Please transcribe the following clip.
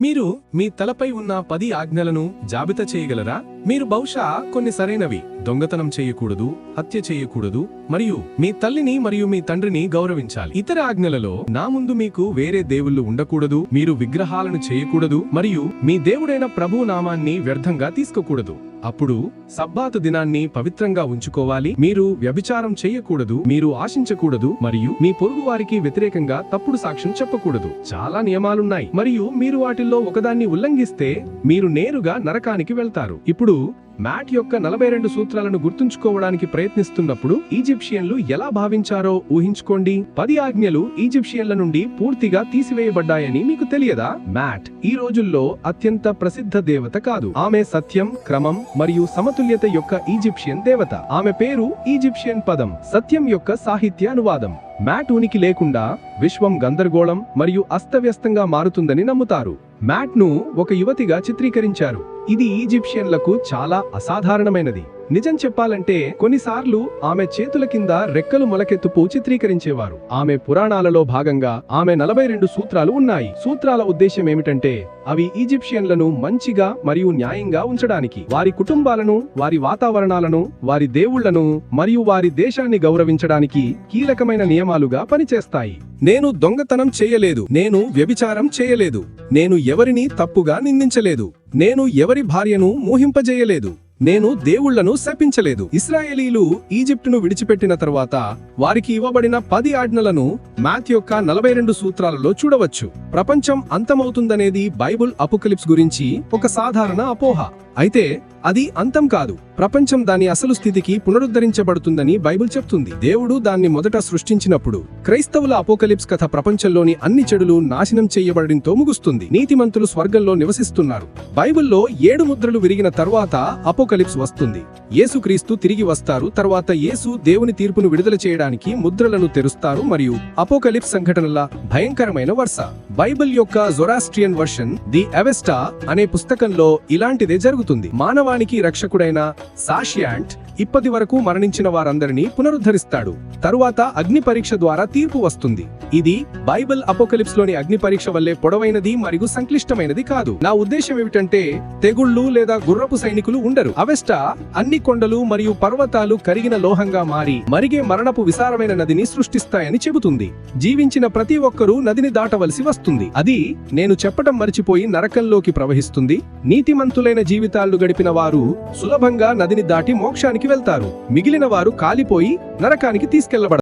మీరు మీ తలపై ఉన్న 10 ఆజ్ఞలను జాబితా చేయగలరా? మీరు బహుశా కొన్ని సరైనవి: దొంగతనం చేయకూడదు, హత్య చేయకూడదు, మరియు మీ తల్లిని మరియు మీ తండ్రిని గౌరవించాలి. ఇతర ఆజ్ఞలలో నా ముందు మీకు వేరే దేవుళ్ళు ఉండకూడదు, మీరు విగ్రహాలను చేయకూడదు, మరియు మీ దేవుడైన ప్రభు నామాన్ని వ్యర్థంగా తీసుకోకూడదు. అప్పుడు సబ్బాతు దినాన్ని పవిత్రంగా ఉంచుకోవాలి. మీరు వ్యభిచారం చేయకూడదు, మీరు ఆశించకూడదు, మరియు మీ పొరుగు వారికి వ్యతిరేకంగా తప్పుడు సాక్ష్యం చెప్పకూడదు. చాలా నియమాలున్నాయి, మరియు మీరు వాటిల్లో ఒకదాన్ని ఉల్లంఘిస్తే మీరు నేరుగా నరకానికి వెళ్తారు. ఇప్పుడు మ్యాట్ యొక్క 42 సూత్రాలను గుర్తుంచుకోవడానికి ప్రయత్నిస్తున్నప్పుడు ఈజిప్షియన్లు ఎలా భావించారో ఊహించుకోండి. 10 ఆజ్ఞలు ఈజిప్షియన్ల నుండి పూర్తిగా తీసివేయబడ్డాయని మీకు తెలియదా? మ్యాట్ ఈ రోజుల్లో అత్యంత ప్రసిద్ధ దేవత కాదు. ఆమె సత్యం, క్రమం మరియు సమతుల్యత యొక్క ఈజిప్షియన్ దేవత. ఆమె పేరు ఈజిప్షియన్ పదం సత్యం యొక్క సాహిత్య అనువాదం. మ్యాట్ ఉనికి లేకుండా విశ్వం గందరగోళం మరియు అస్తవ్యస్తంగా మారుతుందని నమ్ముతారు. మ్యాట్ ను ఒక యువతిగా చిత్రీకరించారు. ఇది ఈజిప్షియన్లకు చాలా అసాధారణమైనది. నిజం చెప్పాలంటే కొన్నిసార్లు ఆమె చేతుల కింద రెక్కలు మొలకెత్తుపు చిత్రీకరించేవారు. ఆమె పురాణాలలో భాగంగా ఆమె 42 సూత్రాలు ఉన్నాయి. సూత్రాల ఉద్దేశం ఏమిటంటే అవి ఈజిప్షియన్లను మంచిగా మరియు న్యాయంగా ఉంచడానికి, వారి కుటుంబాలను, వారి వాతావరణాలను, వారి దేవుళ్లను మరియు వారి దేశాన్ని గౌరవించడానికి కీలకమైన నియమాలుగా పనిచేస్తాయి. నేను దొంగతనం చేయలేదు, నేను వ్యభిచారం చేయలేదు, నేను ఎవరిని తప్పుగా నిందించలేదు, నేను ఎవరి భార్యను మోహింపజేయలేదు, నేను దేవుళ్లను శపించలేదు. ఇశ్రాయేలీలు ఈజిప్టును విడిచిపెట్టిన తరువాత వారికి ఇవ్వబడిన 10 ఆజ్ఞలను మ్యాథ్ యొక్క 42 సూత్రాలలో చూడవచ్చు. ప్రపంచం అంతమవుతుందనేది బైబుల్ అపోకలిప్స్ గురించి ఒక సాధారణ అపోహ. అయితే అది అంతం కాదు. ప్రపంచం దాని అసలు స్థితికి పునరుద్ధరించబడుతుందని బైబిల్ చెప్తుంది. దేవుడు దాన్ని మొదట సృష్టించినప్పుడు క్రైస్తవుల అపోకలిప్స్ కథ ప్రపంచంలోని అన్ని చెడులు నాశనం చేయబడడంతో ముగుస్తుంది. నీతిమంతులు స్వర్గంలో నివసిస్తున్నారు. బైబిల్లో 7 ముద్రలు విరిగిన తరువాత అపోకలిప్స్ వస్తుంది. యేసుక్రీస్తు తిరిగి వస్తారు. తర్వాత యేసు దేవుని తీర్పును విడుదల చేయడానికి ముద్రలను తెరుస్తారు మరియు అపోకలిప్స్ సంఘటనల భయంకరమైన వరుస. బైబిల్ యొక్క జొరాస్ట్రియన్ వర్షన్ ది అవెస్టా అనే పుస్తకంలో ఇలాంటిదే జరుగుతుంది. మానవానికి రక్షకుడైన సాషియాంట్ ఇప్పటి వరకు మరణించిన వారందరినీ పునరుద్ధరిస్తాడు. తరువాత అగ్ని పరీక్ష ద్వారా తీర్పు వస్తుంది. ఇది బైబిల్ అపోకలిప్స్ లోని అగ్ని పరీక్ష వల్లే పొడవైనది మరియు సంక్లిష్టమైనది కాదు. నా ఉద్దేశం ఏమిటంటే తెగుళ్లు లేదా గుర్రపు సైనికులు ఉండరు. అవెస్టా అన్ని కొండలు మరియు పర్వతాలు కరిగిన లోహంగా మారి మరిగే మరణపు విశాలమైన నదిని సృష్టిస్తాయని చెబుతుంది. జీవించిన ప్రతి ఒక్కరూ నదిని దాటవలసి వస్తుంది. అది నేను చెప్పటం మర్చిపోయి నరకంలోకి ప్రవహిస్తుంది. నీతిమంతులైన జీవితాలు గడిపిన వారు సులభంగా నదిని దాటి మోక్షానికి వెళ్తారు. మిగిలిన వారు కాలిపోయి నరకానికి తీసుకెళ్లబడతారు.